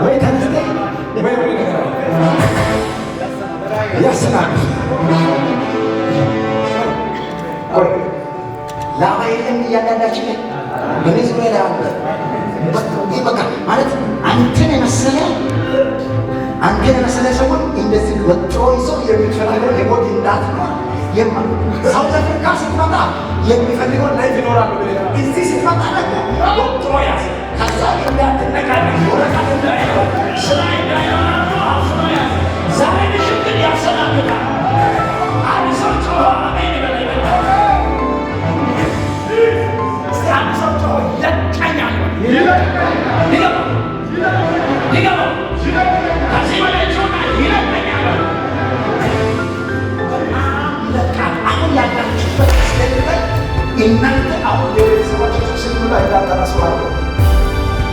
ወይ ተነስተ ወይ ያሰናል ላባይልን እያንዳንዳችን በኔ ዙሪያ ላይ አለ። በቃ ማለት አንተን የመሰለ ሰውን እንደዚህ ወጥሮ ይዞ የሚፈልገው የሞት እንዳት ነው። ሳውዝ አፍሪካ ስትመጣ የሚፈልገው ላይፍ ይኖራል። እዚህ ስትመጣ ወጥሮ ያዝ። ከዛ እንዳትነቃነቅ ወረቀት እንዳይለው ስራ እንዳይለው አፍኖ ያዝ። ዛሬ ምሽትን ያሰናብታል። አንድ ሰው ጮኸ አሜን ይበል። እስቲ አንድ ሰው ጮኸ ይለቀኛል። ሊገባው ከዚህ በላይ ጮኸ ይለቀኛል። አሁን ያላችሁበት ስለሌለ እናንተ አሁን የቤተሰባችሁ ስልክ ላይ እንዳታረሱዋል።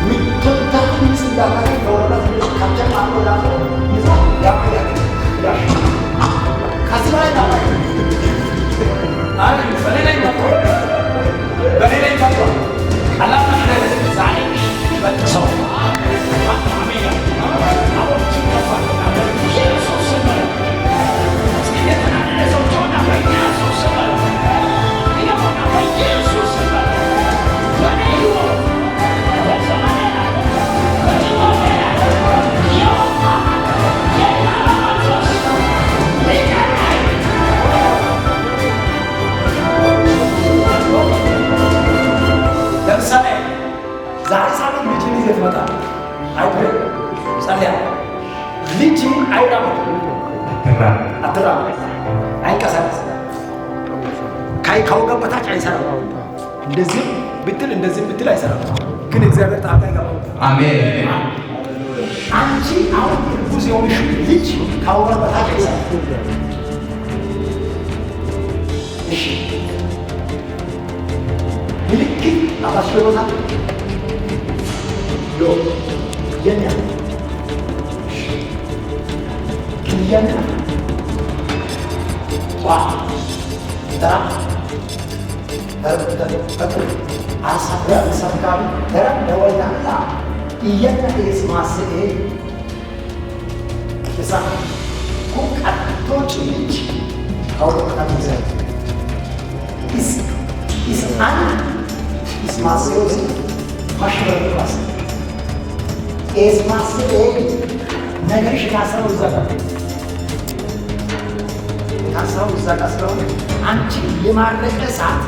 ምትወዳችሁ ሚስት እንዳታገኝ ለወረዳት ካቸም አንወዳት ይዛ ያቆያል። ከዚህ በላይ በሌላይ መጥቶ አላማ ዛሬ በጥሰው ለምሳሌ ዛሬ ሳምንት ልጅ ይዘህ ትመጣለህ። አይደል ጸልያ ልጅ አይራመድ አትራመድ አይንቀሳቀስ ከወገብ በታች አይሰራም። እንደዚህ ብትል አይሰራም። ግን እግዚአብሔር ጣልቃ ይገባል። አሜን። አንቺ አሁን ርጉዝ የሆንሽ ልጅ ከወገብ በታች አይሰራም። እሺ ምልክት አባሽሮታ ሎ የኛ ከየኛ ዋ ተራ አሳራ ሰምካም ተራ ደወላላ የኛ እስማስኤ እሳ ኩቃቶች ልጅ አውሮፓ ይዘት is an ismaseos mashras ismasee ነገርሽ ካሰው ዘጋ አንቺ የማረቀ ሰዓት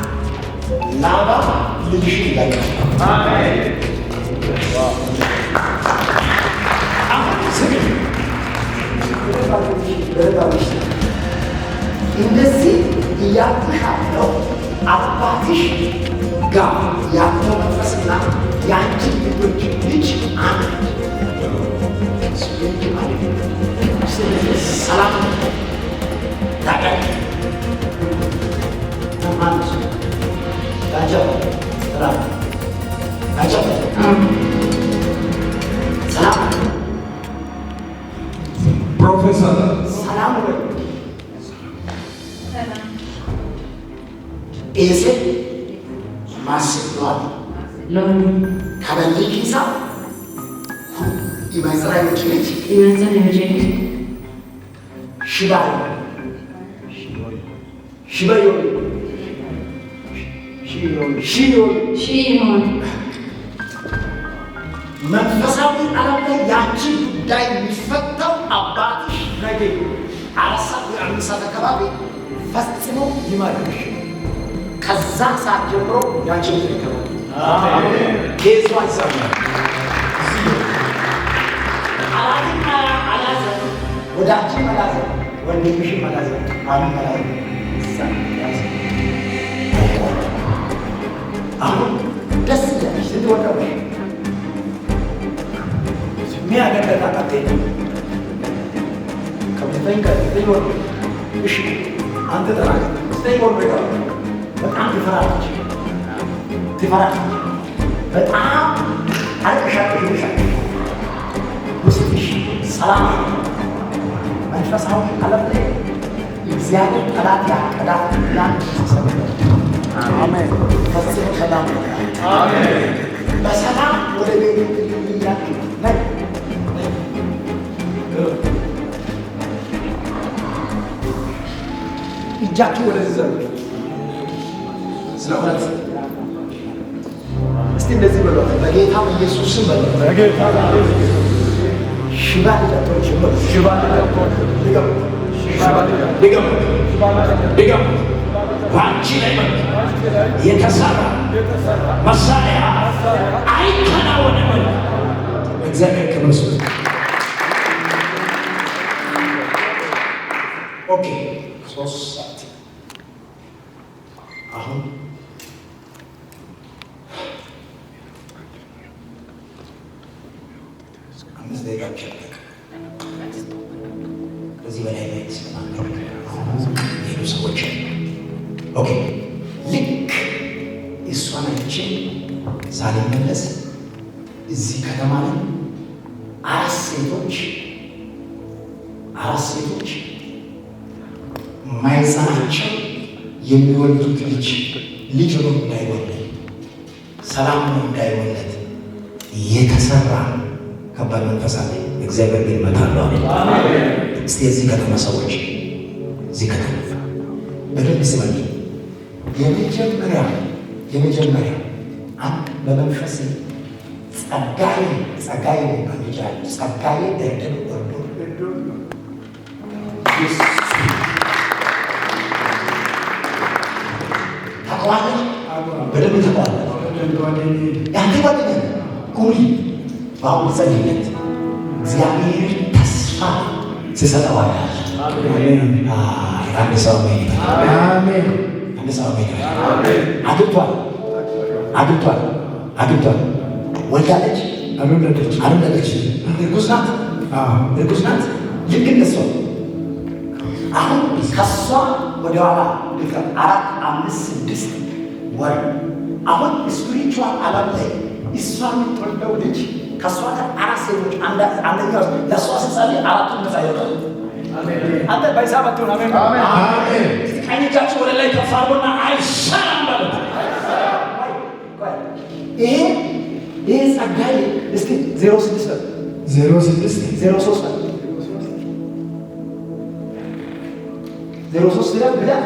ላባ ልጅሽ ይላል። አሜን። አሁን ስግድ እንደዚህ እያልኩሻለሁ። አባትሽ ጋር ያለው መንፈስና የአንቺ ልጆች ልጅ አንድ ሰላም ታቀል ተማንሱ ታጀው ሰላም ታጀው ሰላም ፕሮፌሰር ሰላም ወይ ኤሴ ማስሏል ሎን ካበልኪሳ ይማይሰራይ ወጪ ሽባዮ መንፈሳዊ ዓለም ላይ ያንቺ ጉዳይ የሚፈታው አባትሽ ነገ 4 ሰዓት ወይ 5 ሰዓት አካባቢ ፈጽሞ ይማርክሽ። ከዛ ሰዓት ጀምሮ ያንቺ ልጅ ይከባል። አሜን። ጌታ ይሰማል። አላትና አላዘን ወዳጅ መላዘ ወንድምሽ መላዘ አሁን መላዘ አሁን ደስ ይላልሽ ስትወደውሽ የሚያገለጣ ቀጤ ከብተኝ ወር እሺ አንተ ተናገ ስተኝ ወር ቤታ በጣም ትፈራለች በጣም አልቀሻለሽ ውስጥሽ ሰላም መንፈሳዊ ዓለም ላይ እግዚአብሔር ጠላት ያቀዳት ያን ሰው አሜን። ፈጽሞ ሰላም አሜን። በሰላም ወደ ቤት እያችሁ ነይ እጃችሁ ወደዚህ ዘሩ። ስለ እውነት እስቲ እንደዚህ በሏት፣ በጌታ በኢየሱስ ስም በሏት። በጌታ በኢየሱስ ሽባ ልጠጦች ሽባ ልጠጦች ድገሙ፣ ድገሙ፣ ድገሙ። በአንቺ ላይ የተሰራ መሳሪያ አይከናወንም። እግዚአብሔር ክብር ይስጥ። ኦኬ 3 ሰዓት አሁን አምስት ደቂቃ ቸርተክ ከዚህ በላይ ላይ ስለማንገር ሄዱ ሰዎች ኦኬ ልክ እሷን አይቼ ሳልመለስ እዚህ ከተማ ላይ አራት ሴቶች ማይጸናቸው የሚወልዱት ልጅ ነው እንዳይወለድ ሰላም ነው እንዳይወለድ የተሰራ ከባድ መንፈስ አለ። እግዚአብሔር ግን መታለው። አሜን። እስቲ እዚህ ከተማ ሰዎች እዚህ ከተማ በደንብ ስማኝ። የመጀመሪያ አንድ በመንፈስ ጸጋዬ በሚጃል ጸጋዬ ደርደን ወርዶ ተቋዋለ በደንብ ተቋዋለ ያንተ ጓደኛ ኩሪ በአሁን ጸልይለት እግዚአብሔር ተስፋ ሲሰጠዋል። አንድ ሰው አሜን። አንድ ሰው አሜን። አግብቷል ወልዳለች፣ አልወለደች፣ እርጉዝ ናት። ልክ እንደሷ አሁን ከሷ ወደ ኋላ 4 5 6 ወር አሁን ስፒሪቹዋል ዓለም ላይ እሷ የምትወልደው ልጅ ከሷ ጋር 4 ሴቶች አንደኛው ለሷ ሲጸልይ 4ቱን ነፃ ይወጣል። አንተ በሂሳብ አትሆን። አሜን። ቀኝ እጃችሁ ወደ ላይ ከፍ አድርጎና አይሰራም በሉት። ይሄ ጸጋዬ እስቲ 06 ብለህ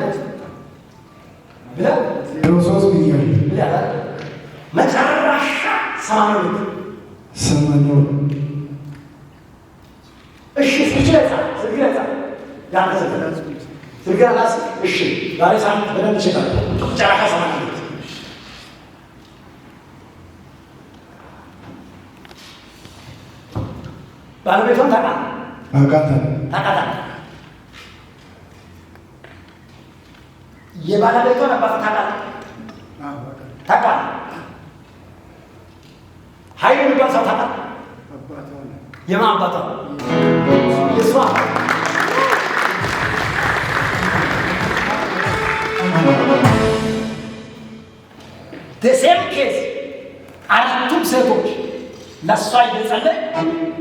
መጨረሻ 80 እሺ ስልክለታ ያንተ ስልክላስ እሺ ዛሬ ሳምንት በደንብ ይችላል። ጨራካ 80 ባለቤቷን ታውቃለህ? የባለቤቷን አባት ታውቃለህ? ኃይሉ የሚባል ሰው ታውቃለህ? የማን አባቷ? የእሷ ሴም ኬዝ 4ቱም ሴቶች ለእሷ እየጸለይ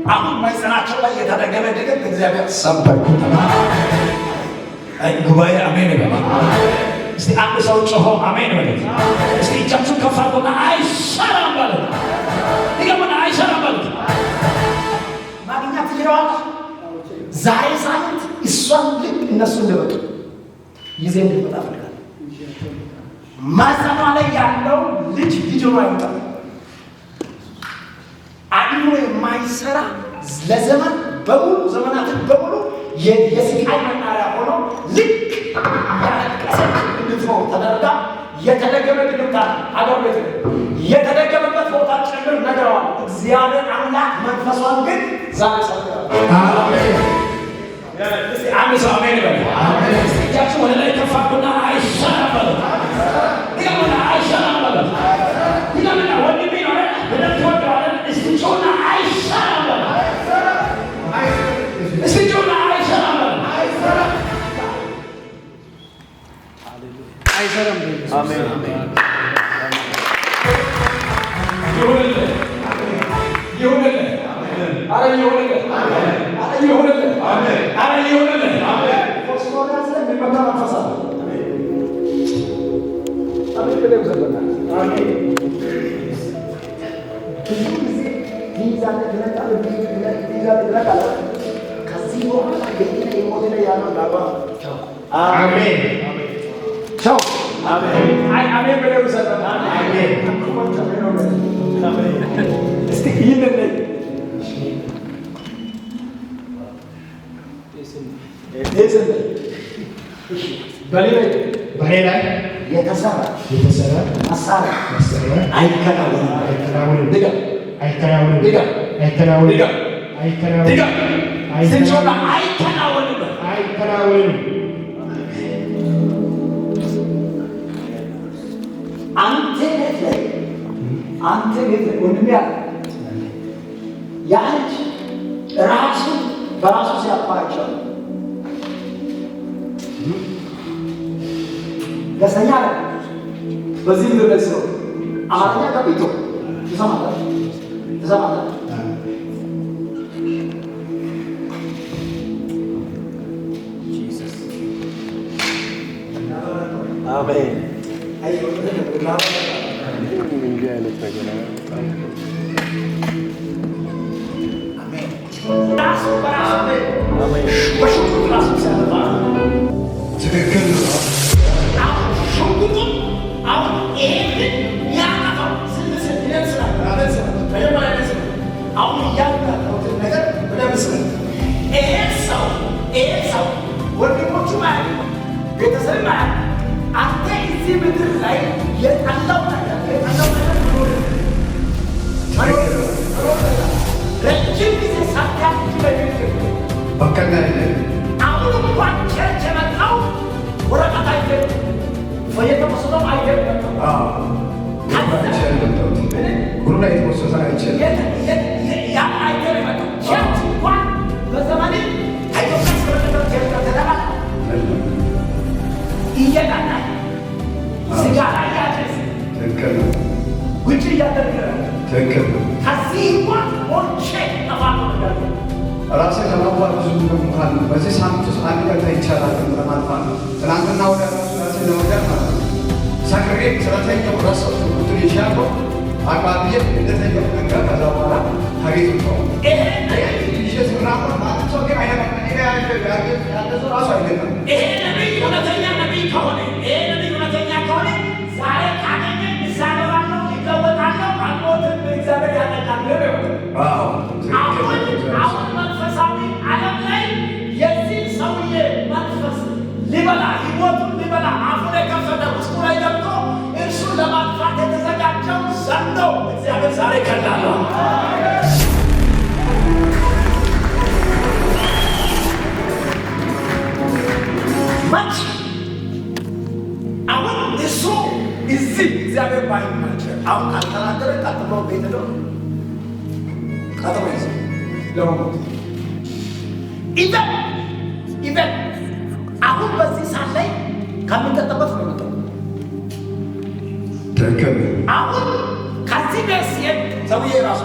አሁን ማይጸናቸው ላይ የተደገመ ድግም እግዚአብሔር ሰምቷል። ጉባኤ አሜን ይበል። እስቲ አንድ ሰው ጮሆ አሜን በል። እስቲ እጃችሁን ከፍ አድርጉና አይሰራም በል። ይገምና አይሰራም በል። ማግኘት ትችላለህ። ዛሬ ሳይንት እሷን ልክ እነሱ እንደመጡ ይዜ እንድትመጣ ፈልጋለሁ። ማህፀኗ ላይ ያለው ልጅ ሆኖ አይወጣም። አእምሮ የማይሰራ ለዘመን በሙሉ ዘመናትን በሙሉ የስቃይ መናሪያ ሆኖ ልክ ያለቀሰች እንድትኖር ተደርጋ የተደገመ ግድምታ አገር ቤት የተደገመበት ቦታ ጭምር ነገረዋል። እግዚአብሔር አምላክ መንፈሷን ግን ዛሬ ሰጥቷል። አንድ ሰው አሜን ይበል። እጃችሁ ወደ ላይ ከፍ አድርጉና አይሰራም በሉ። ይገምና አይሰራም በሉ። ይገምና ወንድሜ ነው በደንብ ትወደዋለህ። እስቲ ጮና አይሰራም በሉ። እስቲ ጮና አይሰራም በሉ። አይሰራም በሉ። አሜን አሜን። ይሁንልህ ይሁንልህ። አረ ይሁንልህ። አረ ይሁንልህ። አረ ይሁንልህ። ፎስፎራ ስለሚመጣ ማፈሳ አሜን። ብዙ ጊዜ ትይዛለህ ትለቃለህ ትይዛለህ ትለቃለህ። ከዚህ በኋላ ቤቴ የሞት ላይ ያለው ዳባ አሜን ቻው አሜን አሜን ብለው ሰጠን አሜን አኩማን ተመረው አሜን እስቲ ይሄንን በሌ ላይ የተሰራ መሳሪያ አይከናወንም። አንተ ቤት ላይ ወንድሜ ያለ ያ ልጅ ራሱ በራሱ ሲያባቸው ደስተኛ ነው። በዚህ ምድር ላይ ሰው አማርኛ ከቤቱ ትሰማለህ። አሜን። ትክክል ነው። ወንድሞቹ ቤተሰብ አንተ እዚህ ምድር ላይ የጠላው ነገር ረጅም ጊዜ አሁን እንኳን ቸርች የመጣው ወረቀት አይደለም የተወሰነው አይደለም ውጭ እያደረገ ከዚህ ራሴ ለማጥፋት ብዙ እንኳን በዚህ ሳምንት ውስጥ አንድ ቀን ይቻላል ለማጥፋት ነው። ትናንትና ወደ ራሴ ለመግደል ማለት ነው። ሰክሬ ስለተኛው ረሳሁ ቁጥር ይሻለው አቃብዬ እንደተኛው ነገር ከዛ በኋላ ከቤት ነው ይሸት ምናምን ማለት ሰው ግን አይደለም። ያለ ሰው ራሱ አይደለም። ይሄ ነብይ እውነተኛ ነብይ ከሆነ ዛሬ ካገኘ ይሳለዋለሁ፣ ይለወጣለሁ፣ አልሞትም፣ እግዚአብሔር ያጠቃል አሁን መንፈሳዊ ዓለም ላይ የዚህ ሰውዬ መንፈስ ሊበላ ሕይወቱን ሊበላ አፉን የከፈተ ውስጡ ላይ ገብቶ እርሱን ለማጥፋት የተዘጋጀው ዘንዶ እግዚአብሔር ዛሬ ከላለው። መች አሁን እሱ እዚህ እግዚአብሔር ባይናቸው አሁን ካልተናገረ ቀጥሎ ቤት ነው ቀጥሎ ይዘ ለሞት ኢቨን አሁን በዚህ ሰዓት ላይ ከሚቀጥበት ነው የመጣው። አሁን ከዚህ ቤት ሲሄድ ሰውዬ ራሱ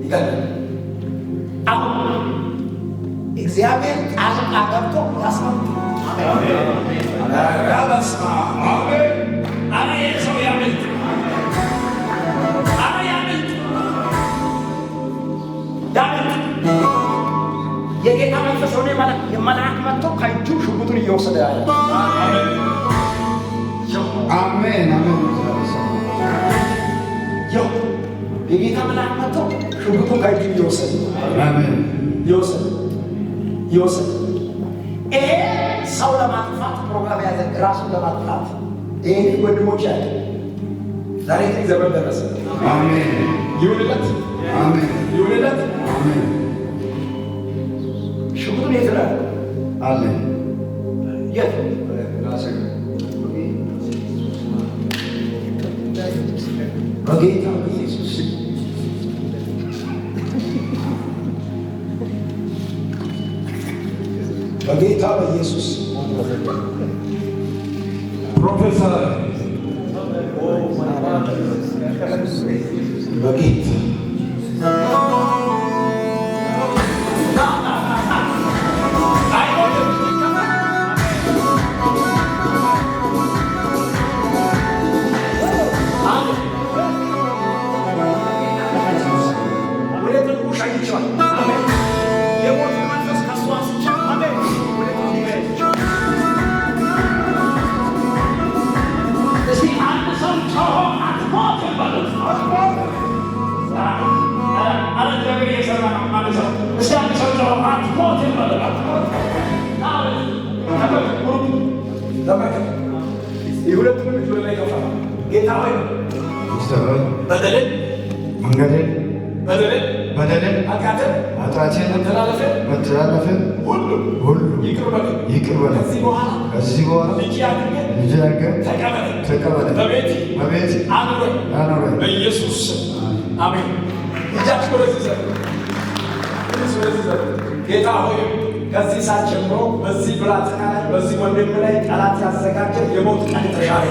ይገል አሁን እግዚአብሔር ጣልቃ ገብቶ ያስመጡ። ሰው ያመልጥ የጌታ መንፈስ ሆነ የመልአክ መጥቶ ከእጁ ሽጉጡን እየወሰደ ያለ አሜን አሜን። የጌታ መልአክ መጥቶ ሽጉጡን ከእጁ እየወሰደ አሜን ይወሰድ። ይሄ ሰው ለማጥፋት ፕሮግራም ያዘ፣ ራሱን ለማጥፋት ይሄ ወንድሞች ያለ ዛሬ ግን ዘመን ደረሰ። አሜን ይሁንለት፣ አሜን ይሁንለት፣ አሜን። ሽጉጡን የት ነው አለ? የት በጌታ በኢየሱስ በጌታ በኢየሱስ ፕሮፌሰር በጌታ ተመልከት። የሁለቱም ልጅ ላይ ከፋ ጌታ ሆይ በደልን መንገድን በደልን ኃጢአትን መተላለፍን ሁሉ ይቅር በለኝ። ከዚህ በኋላ ልጅ አድርገህ ተቀበለኝ። በቤት አኑረኝ። በኢየሱስ አሜን። እጃችሁ ወደዚህ ዘር ጌታ ሆይ ከዚህ ሰዓት ጀምሮ በዚህ ብላቴና ላይ በዚህ ወንድም ላይ ጠላት ያዘጋጀ የሞት ቀን የተሻለ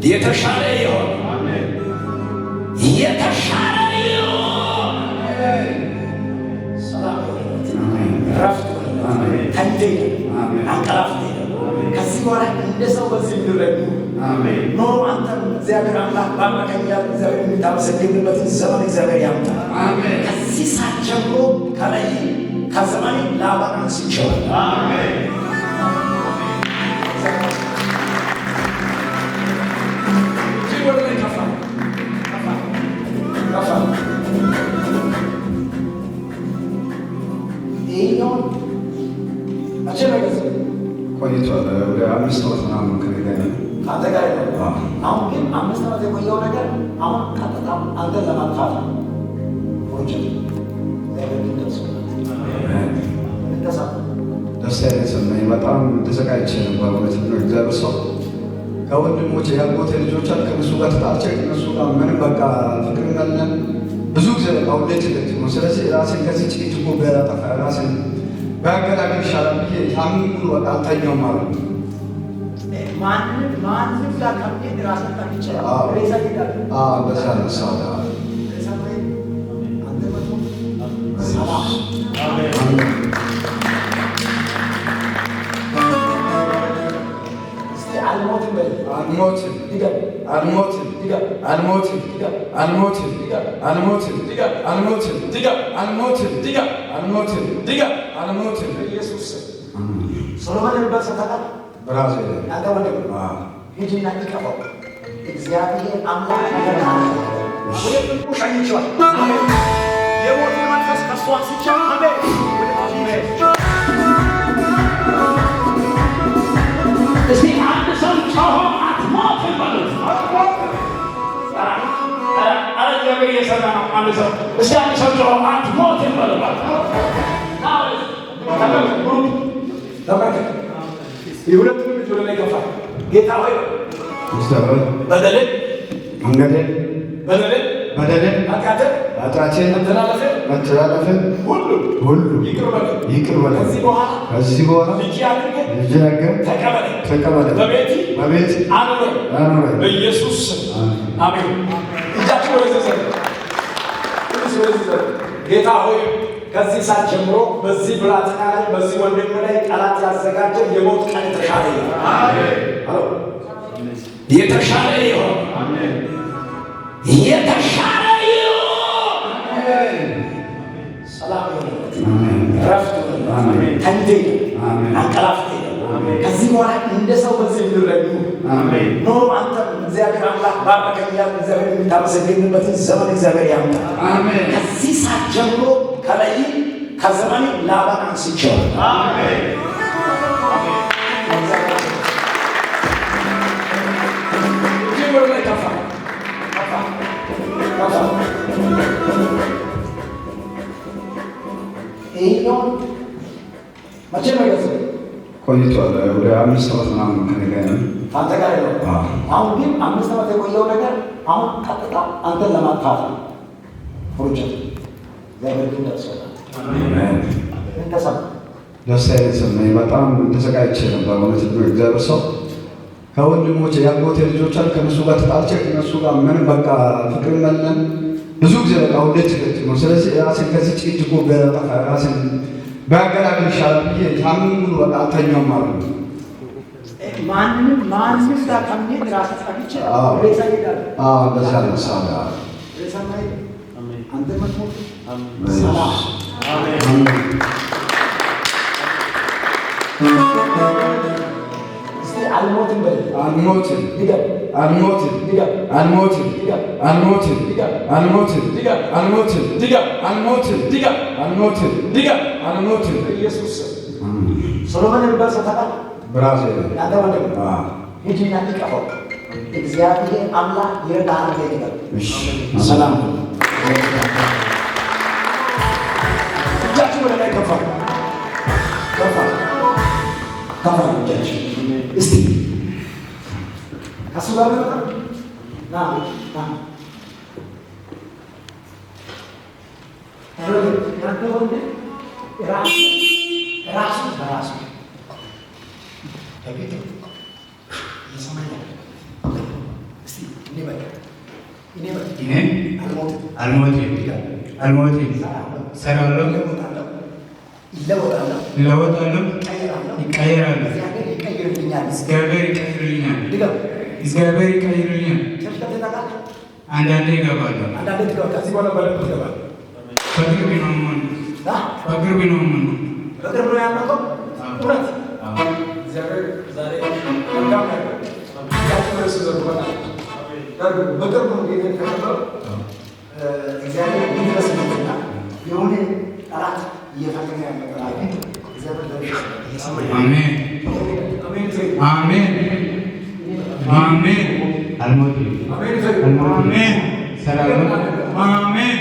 የተሻለ ይሆን የተሻለ ይሆን። ሰላም ረፍት ተንዴ አንቀላፍቴ ከዚህ በኋላ እንደ ሰው በዚህ ምድር ላይ ኖሮ አንተም እግዚአብሔር አምላክ ባመከኛ እግዚአብሔር የምታመሰግንበትን ዘመን እግዚአብሔር ያምጣ። ከዚህ ሰዓት ጀምሮ ከላይ ከዘመኔ ላባ አንስቼዋለሁ። ይሄኛውን መቼ ነው የገዛው? ቆይቷል። ወደ 5 ዓመት ምናምን ከነገር አንተ ጋር ነው። አሁን ግን 5 ዓመት የቆየው ነገር አሁን ቀጥታ አንተን ለማጥፋት ነው። ደስ ያሰማኝ በጣም ተሰቃይቼ ነበር። እውነት ነው። እግዚአብሔር ሰው ከወንድሞቼ ያጎቴ ልጆች አሉ ከእነሱ ጋር ተጣልቼ ከእነሱ ጋር ምንም በቃ ፍቅር እንዳለን ብዙ ጊዜ በቃ ሁሌት ነው። ስለዚህ ራሴን ከዚህ ጭቅጭቁ በጠፋ ራሴን በአገላገል ይሻላል ብዬ ሳምንት ሙሉ በቃ አልተኛውም ማለት ነው። ማንም ጋር ከብት ራስን ጠቅቼ ሬሳ ይላል። በዛ ነሳው አልሞትም። ኢየሱስ ሶሎሞን በሰፈታ ብራዚል አንተ ወንድም ሂጂና ይቀበው እግዚአብሔር አምላክ ወደ ጥልቁ ሸኝቼዋል። አሜን። የሞትን መንፈስ ከእሱ አንስቼዋል። አሜን። እስቲ አንድ ሰው ጮሆ አትሞትም በሉት። ኧረ እግዚአብሔር እየሰራ ነው። አንድ ሰው እስቲ አንድ ሰው ጮሆ አትሞትም በሉት። ተመልከት። የሁለቱም ልጅ ወደ ላይ ገፋ ጌታ ሆይ በደልን መንገድን ኃጢአትን መተላለፍን ሁሉ ይቅር በለኝ። ከዚህ በኋላ ልጅ አድርገህ ተቀበለኝ። በቤት አኑረኝ። በኢየሱስ አሜን። እጃችሁ ወደዚህ ዘር ጌታ ሆይ ከዚህ ሰዓት ጀምሮ በዚህ ብላቴና ላይ በዚህ ወንድም ላይ ጠላት ያዘጋጀ የሞት ቀን የተሻለ የተሻለ ይሆን የተሻለ ይሆን። ሰላም ረፍት ተንዴ አንቀላፍቴ ከዚህ በኋላ እንደ ሰው በዚህ ምድር ላይ ኖሮ አንተም እግዚአብሔር አምላክ ባረከኛ እግዚአብሔር የምታመሰግንበትን ዘመን እግዚአብሔር ያምጣ። ከዚህ ሰዓት ጀምሮ ከላይ ከዘመኔ ላባን አንስቼዋለሁ። ይሄኛውን መቼ ነው የገዛው? ቆይቷል። ወደ 5 ዓመት ምናምን ከነገር አንተ ጋር ነው። አሁን ግን 5 ዓመት የቆየው ነገር አሁን ቀጥታ አንተን ለማጥፋት ነው። ፕሮጀክት እግዚአብሔር ግን ደርሶታል። ደስ ያሰማኝ በጣም ተሰቃይቼ ነበር። እውነት ነው። እግዚአብሔር ሰው ከወንድሞቼ ያጎቴ ልጆች አሉ ከእነሱ ጋር ተጣልቼ ከእነሱ ጋር ምንም በቃ ፍቅር እንዳለን ብዙ ጊዜ በቃ ሁሌት ነው። ስለዚህ ራሴን ከዚህ ጭቅጭቁ በጠፋ ራሴን በአገላገል ይሻላል ብዬ ሳምንት ሙሉ በቃ አልተኛውም ማለት ነው። ማንም ጋር ከብት ራስን ጠቅቼ ሬሳ ይላል። በዛ ነሳው ሬሳ ላይ አንተ መጥሞት አልሞትም ሶሎሞን የሚባል ሰው ታውቃለህ? ብራዚል ያንተ ወንድም ሂጂና ይቀፈው እግዚአብሔር አምላክ ይረዳሃል ይላል። ሰላም እጃችሁ ወደ ላይ ከፋ ከፋ ከፋ እጃችሁ እስቲ ከሱ ጋር ና ያንተ ወንድም ራሱ በራሱ ከቤት ይሰማኛል። እስቲ እኔ አልሞትም እሰራለሁ፣ እለወጣለሁ፣ ይቀየራሉ። እግዚአብሔር ይቀይርልኛል። አንዳንዴ ይገባሉ። በቅርብ ነው ያመጣው እውነት እግዚአብሔር ዛሬ በቅርቡ እግዚአብሔር የሚመስልና የሆነ ጠላት እየፈለገ ያመጣል። አሜን አሜን። አልሞትም። አሜን ሰላም አሜን።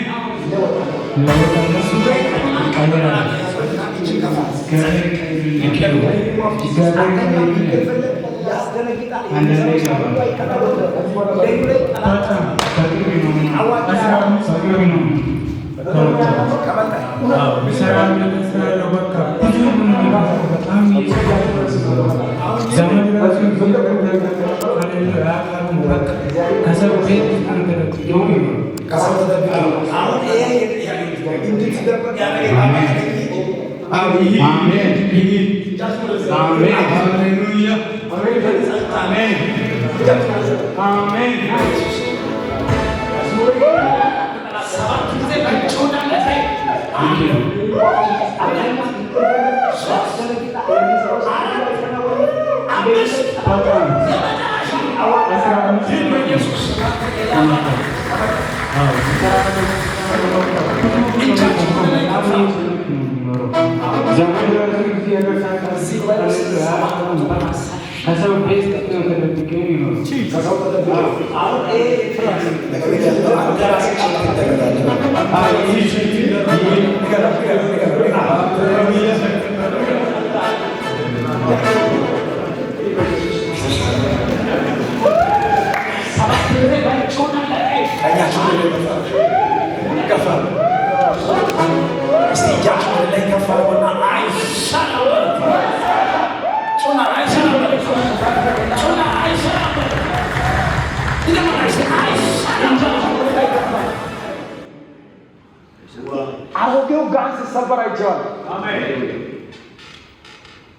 አሮጌው ጋር ሲሰበር አይቼዋለሁ።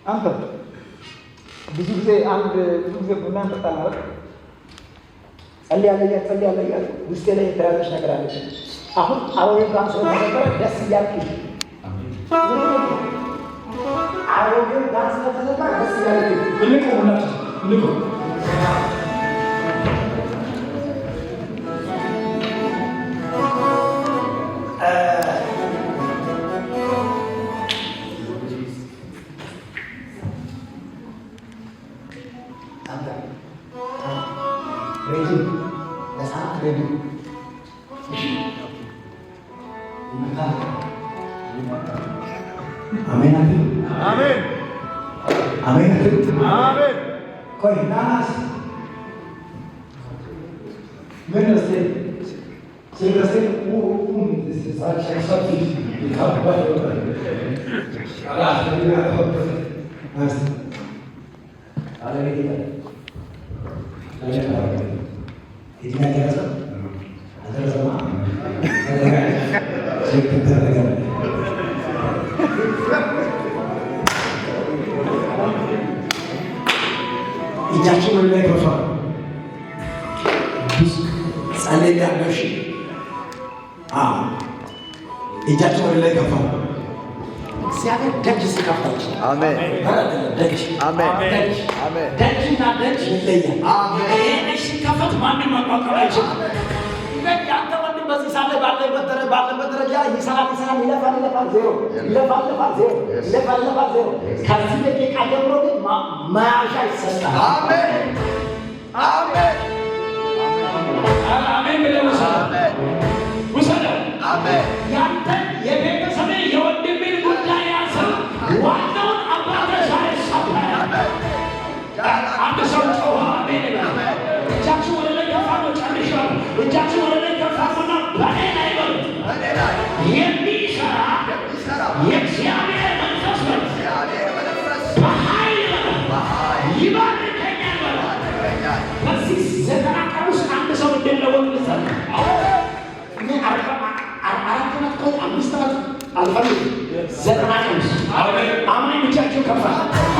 አንተ ብዙ ጊዜ ቡና እንጠጣለን። ጸልያለሁ ውስጤ ላይ የተያዘች ነገር አለች። አሁን አሮጌው ጋር ስለተሰበረ ደስ እያልኩኝ አሮጌው ጋር ስለተሰበረ ደስ እያልኩኝ ልቁ እጃችን ወደ ላይ ከፋ ጸልያለሁ። እጃችን ወደ ላይ ከፋ እግዚአብሔር ደጅ ሲከፍታች አሜን ደጅ አሜን አሜን ደጅና ደጅ ይለያል። አሜን ሲከፈት ማንም ማቋቋም አይችልም። ያንተ ወንድም በዚህ ሳለ ባለበት ደረጃ ይሰራል፣ ይለፋል፣ ዜሮ ይለፋል፣ ዜሮ። ከዚህ ደቂቃ ጀምሮ ግን መያዣ ይሰጣል። አሜን አሜን አሜን ብለህ ውሰደው። አሜን ያንተ የቤተሰብ የወንድምን ጉዳይ ያዘው። ዋናውን አባተ ሳይሳብ አንድ ሰው ጨዋ አሜን ይበል። እጃችሁ ወደ ላይ ከፍ አድርጎ ጨርሻለሁ። እጃችሁ ወደ ላይ ከፍ አድርጎና በእኔ ላይ በሉት። የሚሰራ የእግዚአብሔር መንፈስ በኃይል ይባርከኛል በሉ። በዚህ 90 ቀን ውስጥ አንድ ሰው እንደለወጥ ልጸል እኔ 4 ዓመት ቆይ 5 ዓመት አልፈልግም። 90 ቀን ውስጥ አማኝ ብቻችሁ ከፋ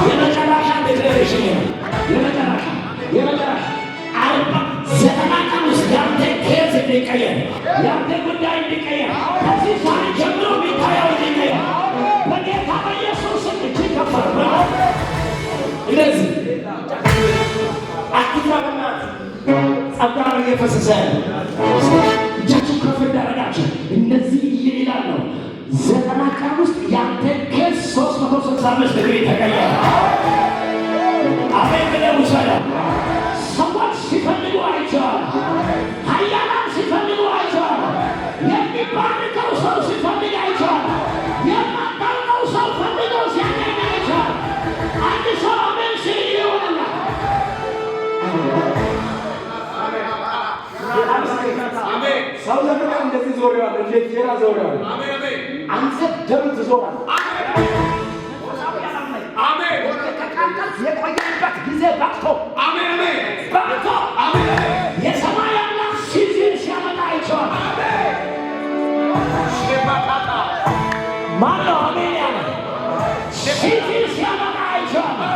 የመጨረሻ ዴክሌሬሽን ነው። የመጨረሻ 90 ቀን ውስጥ ያንተ ኬዝ እንዲቀየር፣ ያንተ ጉዳይ እንዲቀየር፣ ከዚህ ሰዓት ጀምሮ የሚታየው እንዲቀየር በጌታ በኢየሱስ ስም እጅግ ከፋ እንደዚህ አትራበናት ጸጋው እየፈሰሰ እጃችሁ ከፍ እንዳደረጋችሁ እንደዚህ ይላል ነው። 90 ቀን ውስጥ ያንተ ኬዝ 365 ዲግሪ ተቀየረ። አሜን ብለህ ውሰደው። ሰዎች ሲፈልጉ አይቼዋለሁ። ኃያላን ሲፈልጉ አይቼዋለሁ። የሚባርከው ሰው ሲፈልግ አይቼዋለሁ። የማታውቀው ሰው ፈልገው ሲያገኝ አይቼዋለሁ። አንድ ሰው አሜን ሲል ይሆናል። አሜን ሰው ዘመን እንደዚህ ዞሬዋል። እንዴት ዜና ዞሬዋል። አንተ ደም ትዞራለህ። አሜን የቆየበት ጊዜ በቅቶ በቅቶ የሰማይ አምላክ ሲዝን ሲያመጣ አይቼዋለሁ። ማነው አሜን ያለ? ሲዝን ሲያመጣ አይቼዋለሁ።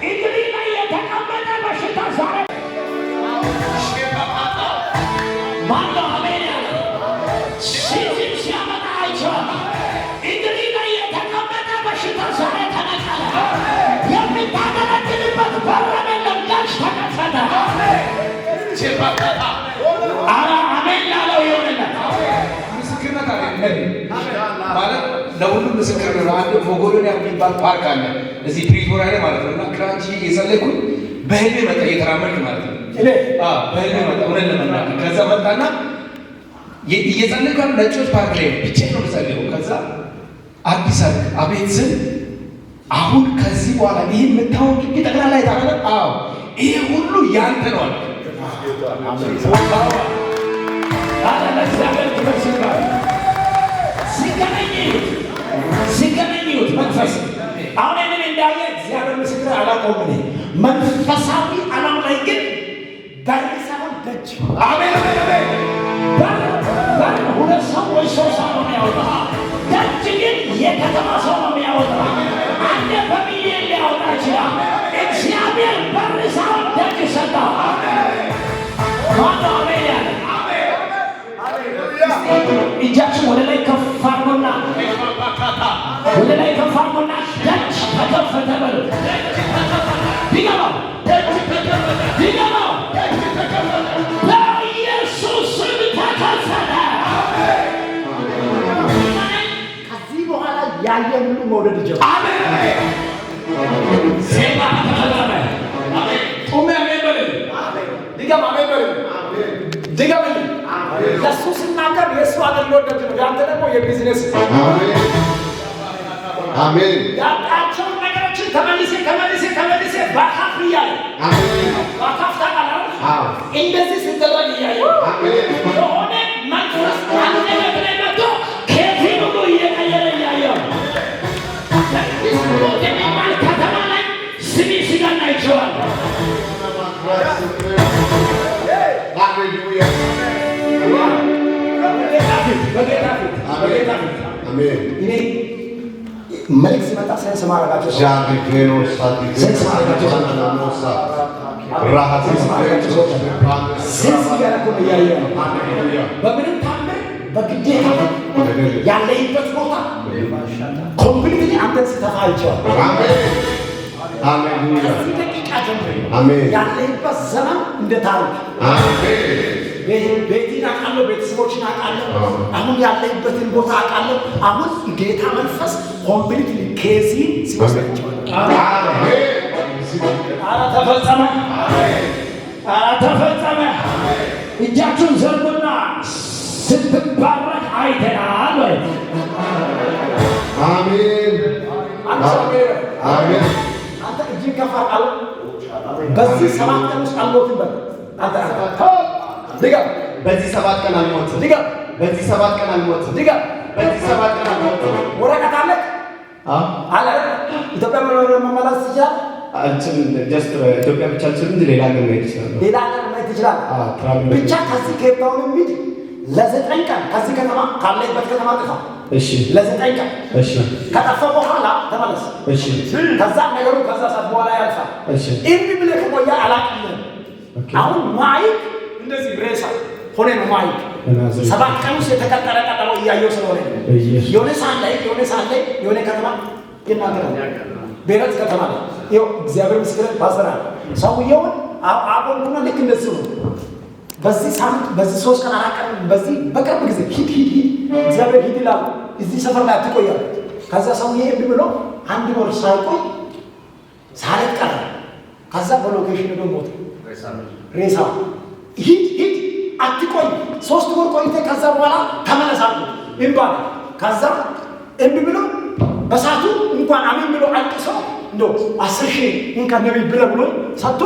እንግዲህ ላይ የተቀመጠ በሽታ ዛሬ ማነው አሜን ያለ? ሲዝን ሲያመጣ አይቼዋለሁ። እንግዲህ ላይ የተቀመጠ በሽታ ዛሬ ተነቀለ። የሚታገለግልበት በረመ ለጋሽ ተከፈተ። አሜን ላለው ይሆንለት። ምስክርነት አለ ማለት ለሁሉም ምስክር ነው። አንድ ሞጎዶንያ የሚባል ፓርክ አለ እዚህ ፕሪቶሪያ ላይ ማለት ነው። እና ክራንቺ የጸለይኩኝ በህልሜ መጣ፣ እየተራመድኩ ማለት ነው። በህልሜ መጣ እውነት ለመናገር። ከዛ መጣና እየጸለይኩ ነጮች ፓርክ ላይ ብቻዬን ነው የምጸልየው። ከዛ አዲስ አቤት ስል አሁን ከዚህ በኋላ ይህ የምታወቅ ጠቅላላ የታረለ ይሄ ሁሉ ያንተ ነው አለ። ሲገናኙት መንፈስ አሁን ይህንን እንዳየ እግዚአብሔር ምስክር አላቆም። መንፈሳዊ ዓለም ላይ ግን በር ሳይሆን ደጅ። አሜን በር ሁለት ሰው ወይ ሶስት ሰው ነው የሚያወጣ። ደጅ ግን የከተማ ሰው ነው የሚያወጣ። አንድ በሚሊዮን ሊያወጣ ይችላል። እግዚአብሔር በር ሳይሆን ደጅ ሰጠው። ማነው አሜን ያለ? እጃችሁ ወደ ላይ ከፍ አድርጉና ወደ ላይ ከፍ አድርጉና ደጅ ተከፈተ በሉ። ቢገባው በኢየሱስ ስም ተከፈተ። ከዚህ በኋላ ያየ ሁሉ መውደድ ይጀምራል። አሜን ዜማ ተፈጸመ። አሜን ቁም አሜን በሉ። ድገም አሜን በሉ። ድገም ለሱ ስናገር የእሱ አገልግሎት ነው። ያንተ ደግሞ የቢዝነስ አሜን። ያጣቸውን ነገሮችን ተመልሴ ባካፍ እያለ ባካፍ ታውቃለህ። እንደዚህ ሲደረግ እያየ የሆነ መንፈስ አንድ ነገር ላይ መጥቶ ከዚህ ሁሉ እየቀየረ እያየው የሚባል ከተማ ላይ ስሚ ሲጋና ይችዋል። በጌታ ፊት እኔ መልክ ሲመጣ ሴንስ ማድረጋቸው ሴንስ እያደረኩ እያየ ነው። በምንም ታምር በግዴታ ያለይበት ቦታ ኮምፕሊትሊ አንተን ስተፋ አይቼዋለሁ። ከዚህ ደቂቃ ጀምሮ ያለይበት ዘመን እንደ ታሪክ ቤቴን አውቃለሁ፣ ቤተሰቦችን አውቃለሁ፣ አሁን ያለሁበትን ቦታ አውቃለሁ። አሁን ጌታ መንፈስ ኮምፕሊትሊ ኬዚን ሲወስዳቸው ተፈጸመ፣ ተፈጸመ። እጃችሁን ዘርጉና ስትባረክ አይተናል ወይ? አሜን አሜን። አንተ እጅግ ከፍ አለ። በዚህ 7 ቀን ውስጥ አልሞትም በል አንተ ድገም። በዚህ 7 ቀን አልሞትም። ድገም። በዚህ 7 ቀን አልሞትም። ድገም። በዚህ 7 ቀን አልሞትም። ወረቀት አለ አለ። ኢትዮጵያ መመለስ ትችላለህ? አልችልም። ጀስት ኢትዮጵያ ብቻ አልችልም እንጂ ሌላ ሀገር መሄድ እችላለሁ። ሌላ ሀገር መሄድ ትችላለህ። ብቻ ከዚህ ኬፕ ታውን የሚሄድ ለ9 ቀን ከዚህ ከተማ ካለበት ከተማ ጥፋ። እሺ። ለ9 ቀን እሺ። ከጠፋ በኋላ ተመለስ። እሺ። ከዛ ነገሩ ከዛ ሰዓት በኋላ ያልፋል። እሺ። እንቢ ብለህ ከቆያ አላውቅም። አሁን ማይክ እንደዚህ ሬሳ ሆነ ነው ማይክ 7 ቀን ውስጥ የተቀጠረ ቀጠሮ እያየሁ ስለሆነ የሆነ ሰዓት ላይ የሆነ ከተማ ይናገራል። ቤረት ከተማ ላይ ይኸው እግዚአብሔር ምስክር ባሰራል። ሰውየውን አቆምኩና ልክ እንደዚህ ነው። በዚህ ሳምንት በዚህ 3 ቀን 4 ቀን በዚህ በቅርብ ጊዜ ሂድ እግዚአብሔር ሂድ ይላል። እዚህ ሰፈር ላይ አትቆያል። ከዛ ሰውዬ እምቢ ብሎ 1 ወር ሳይቆይ ሳለት ቀረ። ከዛ በሎኬሽን ሄዶ ሞተ። ሬሳ ሂድ አትቆይ 3 ወር ቆይተ ከዛ በኋላ ተመለሳሉ ይባል። ከዛ እምቢ ብሎ በሳቱ እንኳን አሜን ብሎ አልቅሶ እንደው 10,000 እንኳን ነብይ ብሎ ሰጥቶ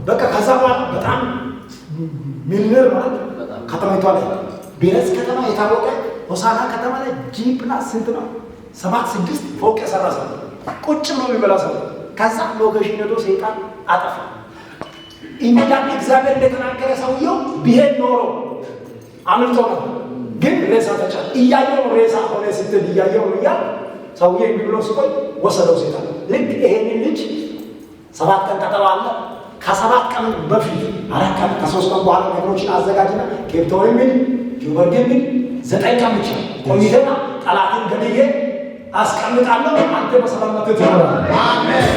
በቃ ከዛ በኋላ በጣም ሚሊዮነር ማለት ከተማይቷ ላይ ቤረስ ከተማ የታወቀ ሆሳና ከተማ ላይ ጂ+ ስንት ነው 7-6 ፎቅ የሰራ ሰው ቁጭ ብሎ የሚበላ ሰው። ከዛ ሎኬሽን ሄዶ ሰይጣን አጠፋ። ኢንዳን እግዚአብሔር እንደተናገረ ሰውየው ቢሄድ ኖሮ አምልጦ ነው። ግን ሬሳ ተጫለ። እያየው ሬሳ ሆነ ስትል እያየው ነው እያለ ሰውዬ ብሎ ሲቆይ ወሰደው ሰይጣን። ልክ ይሄንን ልጅ 7 ቀን ቀጠሮ አለ። ከ7 ቀን በፊት 4 ቀን ከ3 ቀን በኋላ ነገሮችን አዘጋጅና ኬፕታውን ምን ጆበርገን ምን 9 ቀን ብቻ ቆይተና ጠላትን ገድዬ አስቀምጣለሁ። አንተ በሰላም ትኖራለህ። አሜን።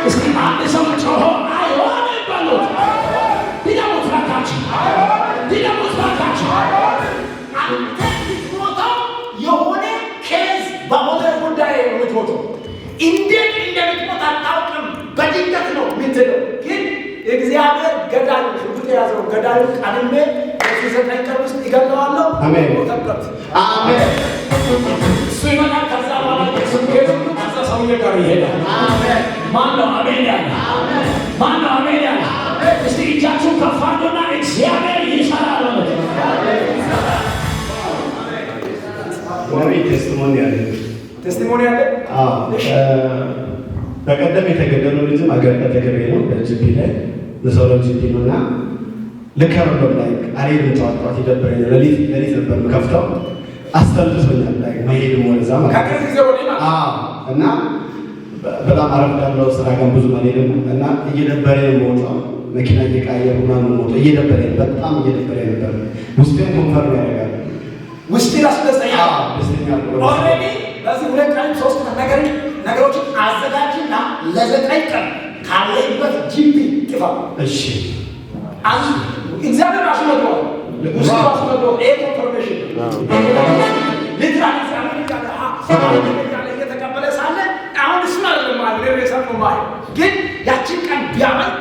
እስኪ አንድ ሰው ጮሆ አይሆንም በሉት። ዲዳሞት ባካችሁ፣ ዲዳሞት ባካችሁ። አንተ ልትሞተው የሆነ ኬዝ በሞተር ጉዳይ የምትሞተው እንዴት እንደምትሞት አታውቅም። በድንገት ነው የምትለው። ግን እግዚአብሔር ገዳዩ ሽጉጥ የያዘው ገዳዩ ቀድሜ በዚህ 9 ቀን ውስጥ ይገለዋለሁ። አሜን። ሞተበት። አሜን። እሱ ይመጣል። ከዛ በኋላ ኬዙ ከዛ ሰውዬ ጋር ይሄዳል። አሜን። ማነው አሜን ያለ? ማነው አሜን ያለ? እስቲ እጃችሁን ከፍ አድርጉና እግዚአብሔር ይሰራል ማለት ነው። ነቢይ ቴስቲሞኒ አለ። በቀደም የተገደለው ልጅም አገርበት ተገበ ነው በጂፒ ላይ ለሰውለው ጂፒ ነው እና ልከረብ ላይ አልሄድም። ጠዋት ይደበረኝ ሌሊት ነበር የምከፍተው። አስተልሶኛል ላይ መሄድም ወደዛ ከቅርብ ጊዜ ወዲህ እና በጣም አረፍዳለሁ። ስራ ጋር ብዙ አልሄድም እና እየደበረኝ የምወጣው መኪና እየቃየሩ ምናምን የምወጣው እየደበረኝ በጣም እየደበረኝ ነበር። ውስጤን ኮንፈርም ያደርጋል። ውስጤ ደስተኛ ኦልሬዲ በዚህ 2 ቀን 3 ቀን ነገሮችን አዘጋጅና ለ9 ቀን ካለበት ጂፒ ጥፋ። እሺ እግዚአብሔር ራሱ ነው ውስጥ ራሱ ነው ኮንፈርሜሽን ሊትራሊ እየተቀበለ ሳለ አሁን እሱ አይደለም ማለት ሬሳ ነው ማለት ግን ያችን ቀን ቢያመልጥ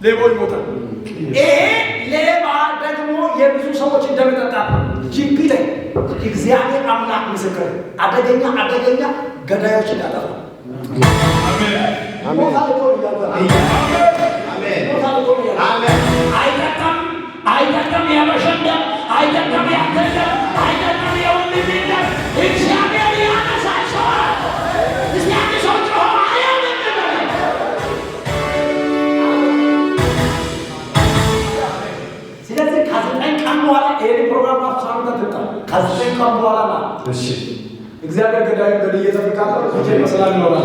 ሌባው ይሞታል። ይሄ ሌባ ደግሞ የብዙ ሰዎች እንደሚጠጣ ጂፒ ላይ እግዚአብሔር አምላክ ምስክር አደገኛ ገዳዮችን ያጠፋል። አይጠቀም ያበሸንደ አይጠቀም ያተለ አይጠቀም የወንድምነ እግዚአብሔር ያነሳቸዋል። እስቲ አንድ ሰው ጮሆ አይሆንም በለ። ስለዚህ ከ9 ቀን በኋላ ይሄን ፕሮግራም አፍሳሩታ ተጣ ከ9 ቀን በኋላ ማለት እሺ እግዚአብሔር ገዳዩ ገድዬ ተፈቃቀረ እጄ በሰላም ይኖራል።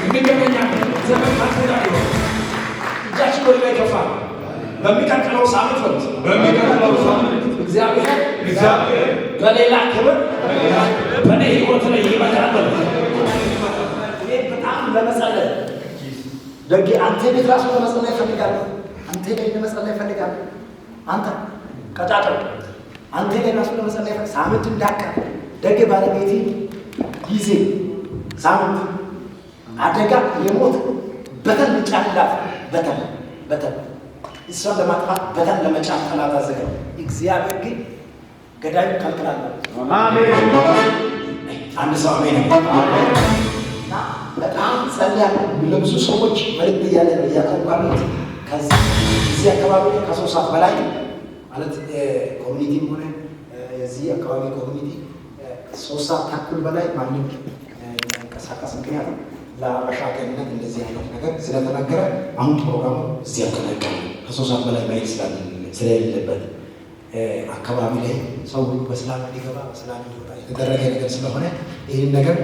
እንግዲህ ዘመን ማስተዳደር እጃችን ወደ ላይ ከፋ። በሚቀጥለው ሳምንት እግዚአብሔር በሌላ ክብር በኔ ህይወት ላይ ይመጣል። በጣም ለመጸለይ ደግ አንተ ቤት ራሱ ለመጸለይ እፈልጋለሁ። አንተ ላይ ለመጸለይ እፈልጋለሁ። አንተ ቀጫጭር አንተ ላይ ራሱ ለመጸለይ እፈልጋለሁ። ሳምንት እንዳካ ደግ ባለቤቴ ጊዜ ሳምንት አደጋ የሞት በተን ጫላት በተን እሷን ለማጥፋት በተን ለመጫን ጠላት አዘጋጅ። እግዚአብሔር ግን ገዳዩ ከልክላለሁ። አሜን። አንድ ሰው አሜን። እና በጣም ጸልያለሁ። ለብዙ ሰዎች መልእክት እያቀርባሉት ከዚህ አካባቢ ከ3 ሰዓት በላይ ማለት ኮሚኒቲም ሆነ የዚህ አካባቢ ኮሚኒቲ 3 ሰዓት ተኩል በላይ ማንም እንቀሳቀስ። ምክንያቱም ለአበሻ ጤንነት እንደዚህ አይነት ነገር ስለተነገረ አሁን ፕሮግራሙ እዚህ አካባቢ ከ3 ሰዓት በላይ ማየት ስለሌለበት አካባቢ ላይ ሰው በሰላም እንዲገባ በሰላም እንዲወጣ የተደረገ ነገር ስለሆነ ይህን ነገር